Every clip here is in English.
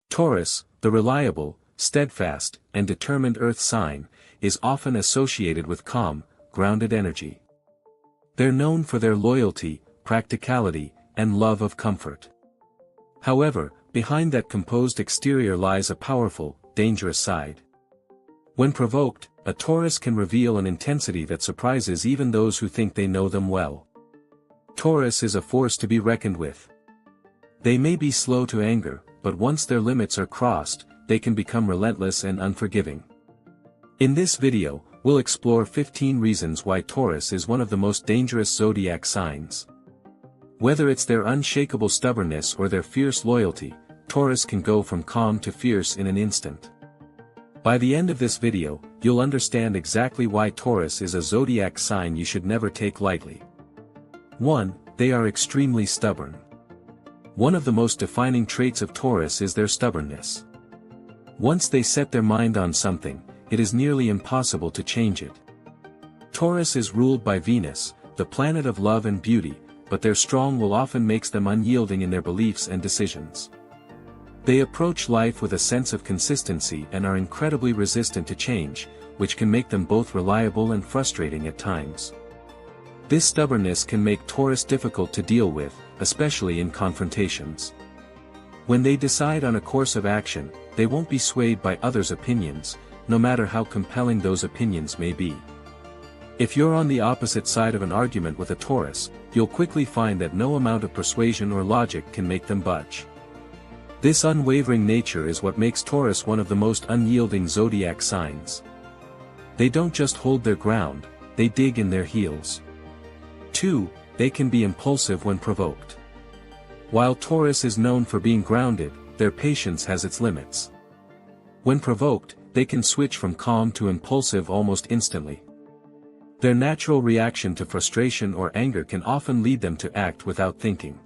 Taurus, the reliable, steadfast, and determined earth sign, is often associated with calm, grounded energy. They're known for their loyalty, practicality, and love of comfort. However, behind that composed exterior lies a powerful, dangerous side. When provoked, a Taurus can reveal an intensity that surprises even those who think they know them well. Taurus is a force to be reckoned with. They may be slow to anger, but once their limits are crossed, they can become relentless and unforgiving. In this video, we'll explore 15 reasons why Taurus is one of the most dangerous zodiac signs. Whether it's their unshakable stubbornness or their fierce loyalty, Taurus can go from calm to fierce in an instant. By the end of this video, you'll understand exactly why Taurus is a zodiac sign you should never take lightly. 1. They are extremely stubborn. One of the most defining traits of Taurus is their stubbornness. Once they set their mind on something, it is nearly impossible to change it. Taurus is ruled by Venus, the planet of love and beauty, but their strong will often makes them unyielding in their beliefs and decisions. They approach life with a sense of consistency and are incredibly resistant to change, which can make them both reliable and frustrating at times. This stubbornness can make Taurus difficult to deal with, especially in confrontations. When they decide on a course of action, they won't be swayed by others' opinions, no matter how compelling those opinions may be. If you're on the opposite side of an argument with a Taurus, you'll quickly find that no amount of persuasion or logic can make them budge. This unwavering nature is what makes Taurus one of the most unyielding zodiac signs. They don't just hold their ground, they dig in their heels. 2. They can be impulsive when provoked. While Taurus is known for being grounded, their patience has its limits. When provoked, they can switch from calm to impulsive almost instantly. Their natural reaction to frustration or anger can often lead them to act without thinking.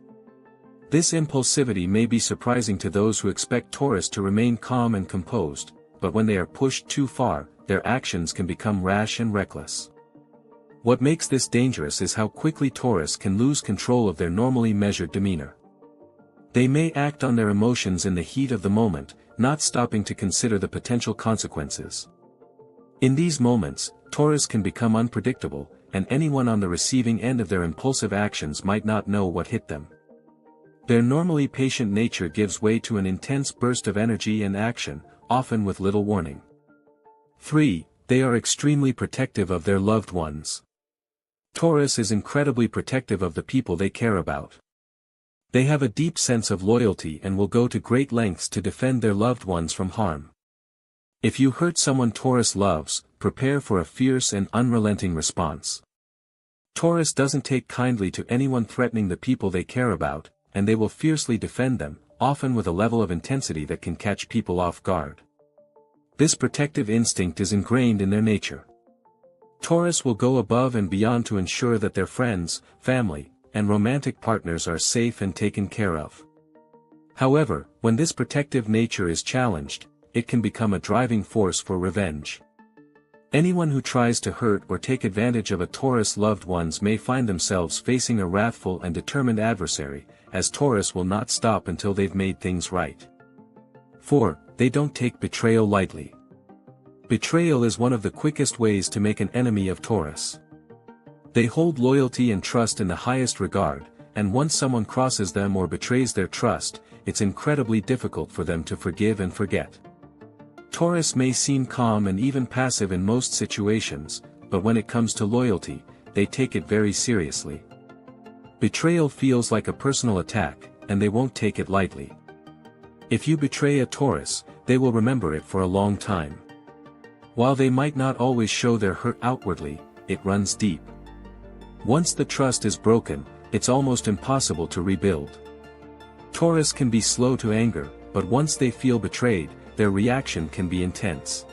This impulsivity may be surprising to those who expect Taurus to remain calm and composed, but when they are pushed too far, their actions can become rash and reckless. What makes this dangerous is how quickly Taurus can lose control of their normally measured demeanor. They may act on their emotions in the heat of the moment, not stopping to consider the potential consequences. In these moments, Taurus can become unpredictable, and anyone on the receiving end of their impulsive actions might not know what hit them. Their normally patient nature gives way to an intense burst of energy and action, often with little warning. 3. They are extremely protective of their loved ones. Taurus is incredibly protective of the people they care about. They have a deep sense of loyalty and will go to great lengths to defend their loved ones from harm. If you hurt someone Taurus loves, prepare for a fierce and unrelenting response. Taurus doesn't take kindly to anyone threatening the people they care about, and they will fiercely defend them, often with a level of intensity that can catch people off guard. This protective instinct is ingrained in their nature. Taurus will go above and beyond to ensure that their friends, family, and romantic partners are safe and taken care of. However, when this protective nature is challenged, it can become a driving force for revenge. Anyone who tries to hurt or take advantage of a Taurus loved ones may find themselves facing a wrathful and determined adversary, as Taurus will not stop until they've made things right. 4. They don't take betrayal lightly. Betrayal is one of the quickest ways to make an enemy of Taurus. They hold loyalty and trust in the highest regard, and once someone crosses them or betrays their trust, it's incredibly difficult for them to forgive and forget. Taurus may seem calm and even passive in most situations, but when it comes to loyalty, they take it very seriously. Betrayal feels like a personal attack, and they won't take it lightly. If you betray a Taurus, they will remember it for a long time. While they might not always show their hurt outwardly, it runs deep. Once the trust is broken, it's almost impossible to rebuild. Taurus can be slow to anger, but once they feel betrayed, their reaction can be intense.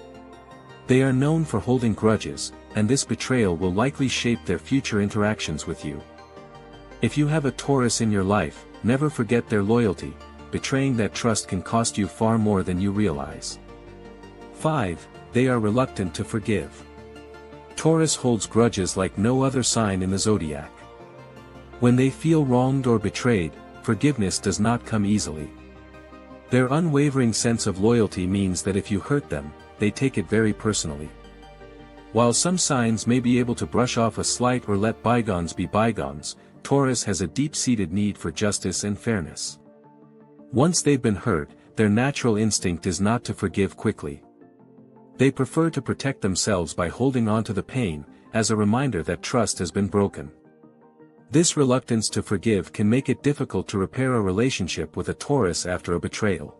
They are known for holding grudges, and this betrayal will likely shape their future interactions with you. If you have a Taurus in your life, never forget their loyalty. Betraying that trust can cost you far more than you realize. 5. They are reluctant to forgive. Taurus holds grudges like no other sign in the zodiac. When they feel wronged or betrayed, forgiveness does not come easily. Their unwavering sense of loyalty means that if you hurt them, they take it very personally. While some signs may be able to brush off a slight or let bygones be bygones, Taurus has a deep-seated need for justice and fairness. Once they've been hurt, their natural instinct is not to forgive quickly. They prefer to protect themselves by holding on to the pain, as a reminder that trust has been broken. This reluctance to forgive can make it difficult to repair a relationship with a Taurus after a betrayal.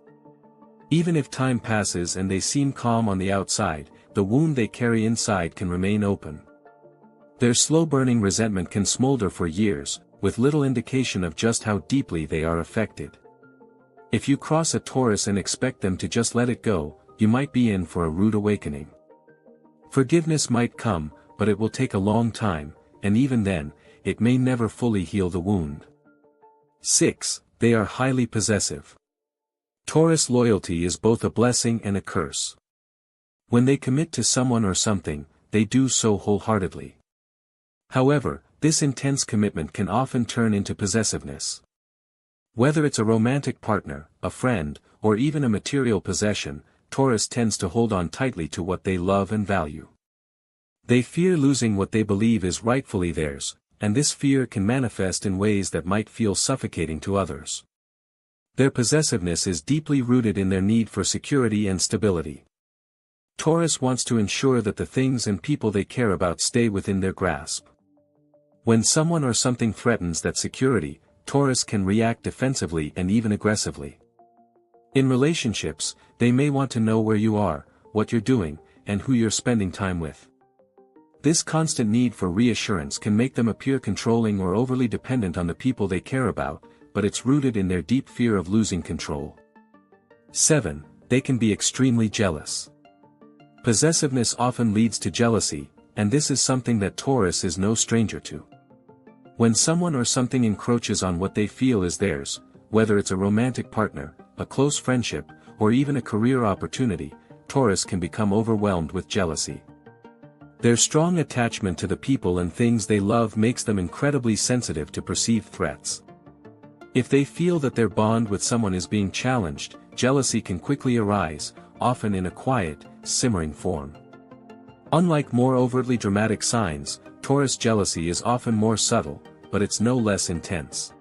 Even if time passes and they seem calm on the outside, the wound they carry inside can remain open. Their slow-burning resentment can smolder for years, with little indication of just how deeply they are affected. If you cross a Taurus and expect them to just let it go, you might be in for a rude awakening. Forgiveness might come, but it will take a long time, and even then, it may never fully heal the wound. 6. They are highly possessive. Taurus loyalty is both a blessing and a curse. When they commit to someone or something, they do so wholeheartedly. However, this intense commitment can often turn into possessiveness. Whether it's a romantic partner, a friend, or even a material possession, Taurus tends to hold on tightly to what they love and value. They fear losing what they believe is rightfully theirs, and this fear can manifest in ways that might feel suffocating to others. Their possessiveness is deeply rooted in their need for security and stability. Taurus wants to ensure that the things and people they care about stay within their grasp. When someone or something threatens that security, Taurus can react defensively and even aggressively. In relationships, they may want to know where you are, what you're doing, and who you're spending time with. This constant need for reassurance can make them appear controlling or overly dependent on the people they care about, but it's rooted in their deep fear of losing control. 7. They can be extremely jealous. Possessiveness often leads to jealousy, and this is something that Taurus is no stranger to. When someone or something encroaches on what they feel is theirs, whether it's a romantic partner, a close friendship, or even a career opportunity, Taurus can become overwhelmed with jealousy. Their strong attachment to the people and things they love makes them incredibly sensitive to perceived threats. If they feel that their bond with someone is being challenged, jealousy can quickly arise, often in a quiet, simmering form. Unlike more overtly dramatic signs, Taurus jealousy is often more subtle, but it's no less intense.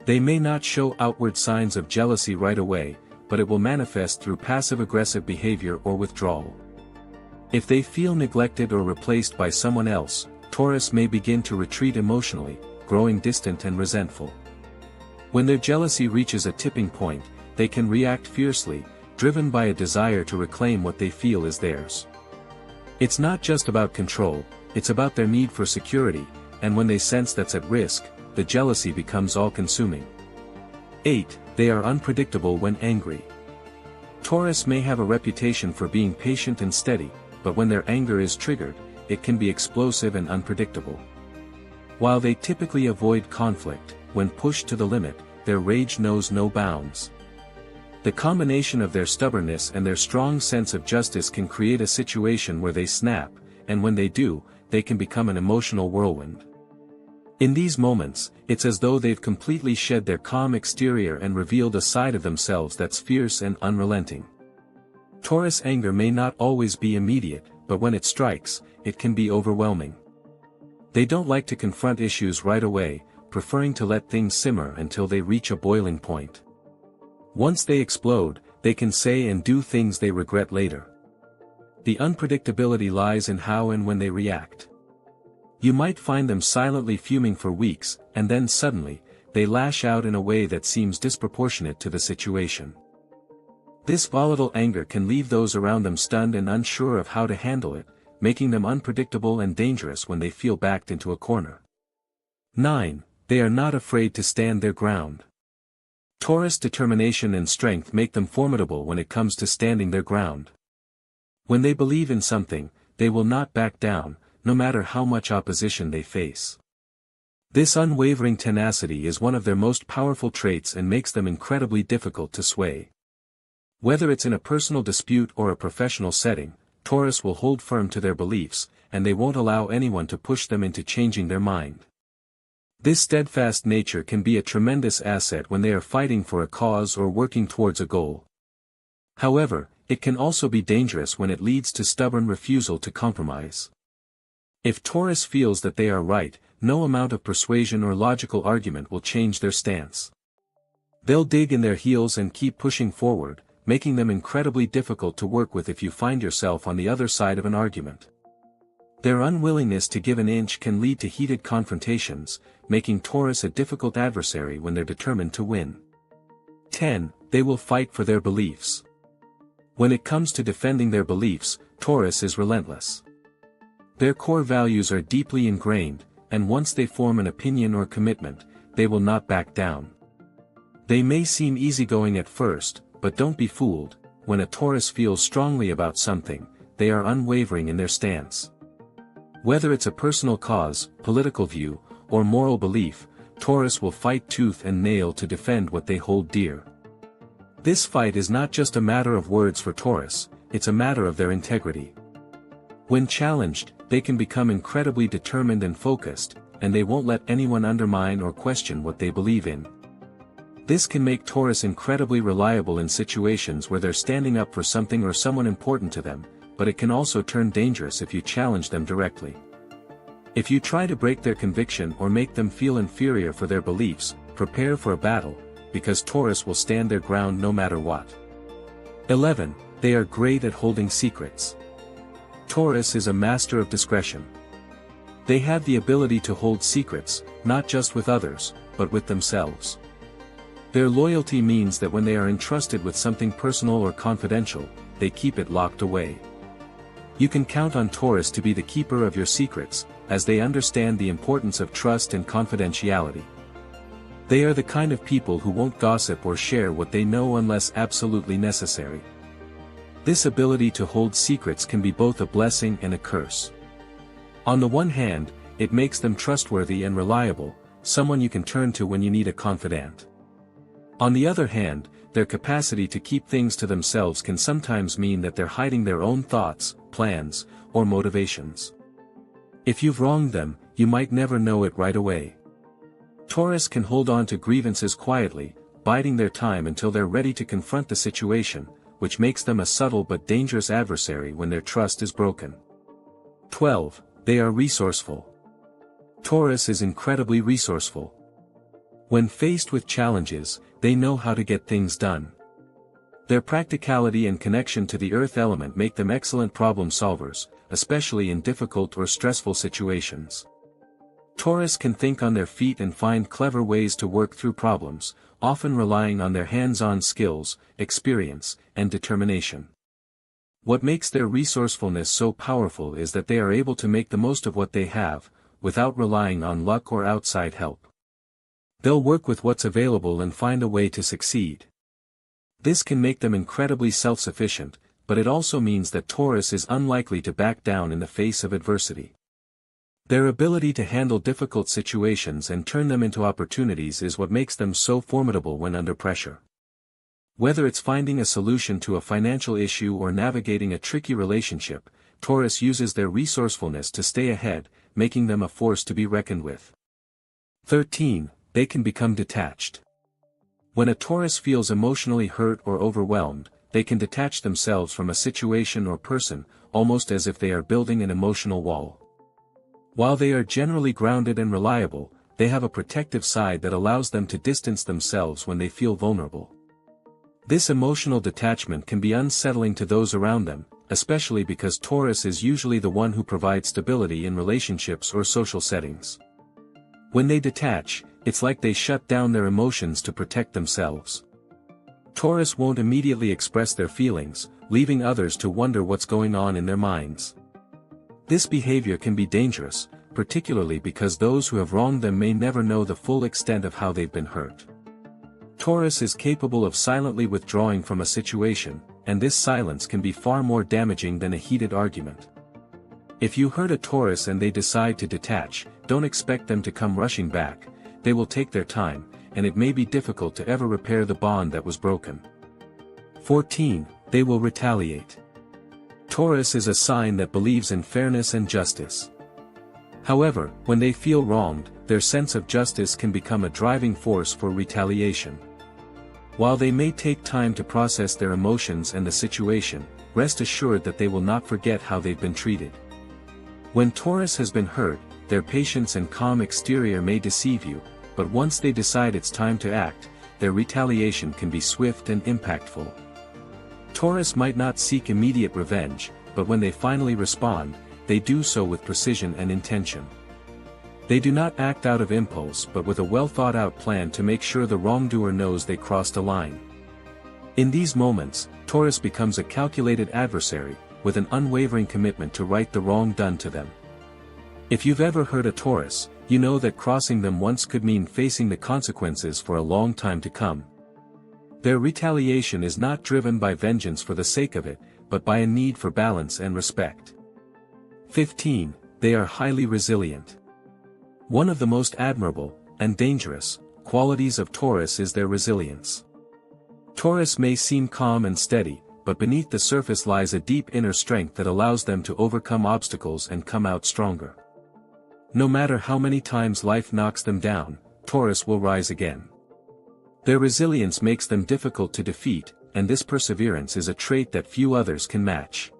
They may not show outward signs of jealousy right away, but it will manifest through passive-aggressive behavior or withdrawal. If they feel neglected or replaced by someone else, Taurus may begin to retreat emotionally, growing distant and resentful. When their jealousy reaches a tipping point, they can react fiercely, driven by a desire to reclaim what they feel is theirs. It's not just about control, it's about their need for security, and when they sense that's at risk, the jealousy becomes all-consuming. 8. They are unpredictable when angry. Taurus may have a reputation for being patient and steady, but when their anger is triggered, it can be explosive and unpredictable. While they typically avoid conflict, when pushed to the limit, their rage knows no bounds. The combination of their stubbornness and their strong sense of justice can create a situation where they snap, and when they do, they can become an emotional whirlwind. In these moments, it's as though they've completely shed their calm exterior and revealed a side of themselves that's fierce and unrelenting. Taurus anger may not always be immediate, but when it strikes, it can be overwhelming. They don't like to confront issues right away, preferring to let things simmer until they reach a boiling point. Once they explode, they can say and do things they regret later. The unpredictability lies in how and when they react. You might find them silently fuming for weeks, and then suddenly, they lash out in a way that seems disproportionate to the situation. This volatile anger can leave those around them stunned and unsure of how to handle it, making them unpredictable and dangerous when they feel backed into a corner. 9. They are not afraid to stand their ground. Taurus determination and strength make them formidable when it comes to standing their ground. When they believe in something, they will not back down, no matter how much opposition they face. This unwavering tenacity is one of their most powerful traits and makes them incredibly difficult to sway. Whether it's in a personal dispute or a professional setting, Taurus will hold firm to their beliefs, and they won't allow anyone to push them into changing their mind. This steadfast nature can be a tremendous asset when they are fighting for a cause or working towards a goal. However, it can also be dangerous when it leads to stubborn refusal to compromise. If Taurus feels that they are right, no amount of persuasion or logical argument will change their stance. They'll dig in their heels and keep pushing forward, making them incredibly difficult to work with if you find yourself on the other side of an argument. Their unwillingness to give an inch can lead to heated confrontations, making Taurus a difficult adversary when they're determined to win. 10. They will fight for their beliefs. When it comes to defending their beliefs, Taurus is relentless. Their core values are deeply ingrained, and once they form an opinion or commitment, they will not back down. They may seem easygoing at first, but don't be fooled. When a Taurus feels strongly about something, they are unwavering in their stance. Whether it's a personal cause, political view, or moral belief, Taurus will fight tooth and nail to defend what they hold dear. This fight is not just a matter of words for Taurus, it's a matter of their integrity. When challenged, they can become incredibly determined and focused, and they won't let anyone undermine or question what they believe in. This can make Taurus incredibly reliable in situations where they're standing up for something or someone important to them, but it can also turn dangerous if you challenge them directly. If you try to break their conviction or make them feel inferior for their beliefs, prepare for a battle, because Taurus will stand their ground no matter what. 11. They are great at holding secrets. Taurus is a master of discretion. They have the ability to hold secrets, not just with others, but with themselves. Their loyalty means that when they are entrusted with something personal or confidential, they keep it locked away. You can count on Taurus to be the keeper of your secrets, as they understand the importance of trust and confidentiality. They are the kind of people who won't gossip or share what they know unless absolutely necessary. This ability to hold secrets can be both a blessing and a curse. On the one hand, it makes them trustworthy and reliable, someone you can turn to when you need a confidant. On the other hand, their capacity to keep things to themselves can sometimes mean that they're hiding their own thoughts, plans, or motivations. If you've wronged them, you might never know it right away. Taurus can hold on to grievances quietly, biding their time until they're ready to confront the situation, which makes them a subtle but dangerous adversary when their trust is broken. 12. They are resourceful. Taurus is incredibly resourceful. When faced with challenges, they know how to get things done. Their practicality and connection to the earth element make them excellent problem solvers, especially in difficult or stressful situations. Taurus can think on their feet and find clever ways to work through problems, often relying on their hands-on skills, experience, and determination. What makes their resourcefulness so powerful is that they are able to make the most of what they have, without relying on luck or outside help. They'll work with what's available and find a way to succeed. This can make them incredibly self-sufficient, but it also means that Taurus is unlikely to back down in the face of adversity. Their ability to handle difficult situations and turn them into opportunities is what makes them so formidable when under pressure. Whether it's finding a solution to a financial issue or navigating a tricky relationship, Taurus uses their resourcefulness to stay ahead, making them a force to be reckoned with. 13. They can become detached. When a Taurus feels emotionally hurt or overwhelmed, they can detach themselves from a situation or person, almost as if they are building an emotional wall. While they are generally grounded and reliable, they have a protective side that allows them to distance themselves when they feel vulnerable. This emotional detachment can be unsettling to those around them, especially because Taurus is usually the one who provides stability in relationships or social settings. When they detach, it's like they shut down their emotions to protect themselves. Taurus won't immediately express their feelings, leaving others to wonder what's going on in their minds. This behavior can be dangerous, particularly because those who have wronged them may never know the full extent of how they've been hurt. Taurus is capable of silently withdrawing from a situation, and this silence can be far more damaging than a heated argument. If you hurt a Taurus and they decide to detach, don't expect them to come rushing back. They will take their time, and it may be difficult to ever repair the bond that was broken. 14. They will retaliate. Taurus is a sign that believes in fairness and justice. However, when they feel wronged, their sense of justice can become a driving force for retaliation. While they may take time to process their emotions and the situation, rest assured that they will not forget how they've been treated. When Taurus has been hurt, their patience and calm exterior may deceive you, but once they decide it's time to act, their retaliation can be swift and impactful. Taurus might not seek immediate revenge, but when they finally respond, they do so with precision and intention. They do not act out of impulse but with a well-thought-out plan to make sure the wrongdoer knows they crossed a line. In these moments, Taurus becomes a calculated adversary, with an unwavering commitment to right the wrong done to them. If you've ever hurt a Taurus, you know that crossing them once could mean facing the consequences for a long time to come. Their retaliation is not driven by vengeance for the sake of it, but by a need for balance and respect. 15. They are highly resilient. One of the most admirable, and dangerous, qualities of Taurus is their resilience. Taurus may seem calm and steady, but beneath the surface lies a deep inner strength that allows them to overcome obstacles and come out stronger. No matter how many times life knocks them down, Taurus will rise again. Their resilience makes them difficult to defeat, and this perseverance is a trait that few others can match.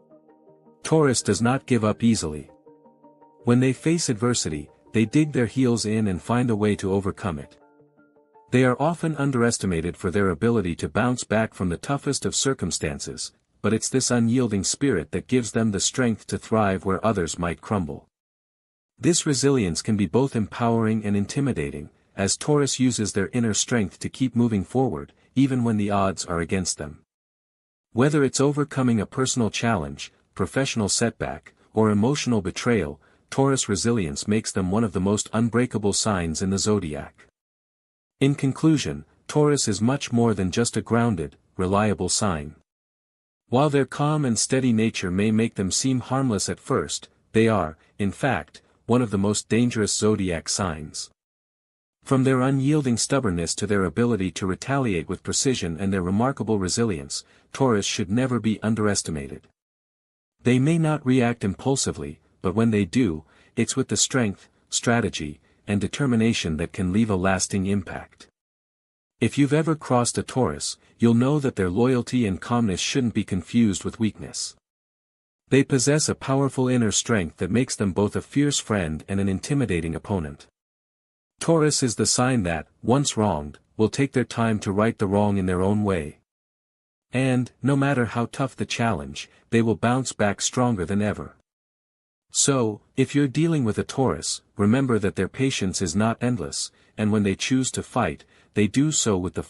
Taurus does not give up easily. When they face adversity, they dig their heels in and find a way to overcome it. They are often underestimated for their ability to bounce back from the toughest of circumstances, but it's this unyielding spirit that gives them the strength to thrive where others might crumble. This resilience can be both empowering and intimidating, as Taurus uses their inner strength to keep moving forward, even when the odds are against them. Whether it's overcoming a personal challenge, professional setback, or emotional betrayal, Taurus resilience makes them one of the most unbreakable signs in the zodiac. In conclusion, Taurus is much more than just a grounded, reliable sign. While their calm and steady nature may make them seem harmless at first, they are, in fact, one of the most dangerous zodiac signs. From their unyielding stubbornness to their ability to retaliate with precision and their remarkable resilience, Taurus should never be underestimated. They may not react impulsively, but when they do, it's with the strength, strategy, and determination that can leave a lasting impact. If you've ever crossed a Taurus, you'll know that their loyalty and calmness shouldn't be confused with weakness. They possess a powerful inner strength that makes them both a fierce friend and an intimidating opponent. Taurus is the sign that, once wronged, will take their time to right the wrong in their own way. And, no matter how tough the challenge, they will bounce back stronger than ever. So, if you're dealing with a Taurus, remember that their patience is not endless, and when they choose to fight, they do so with the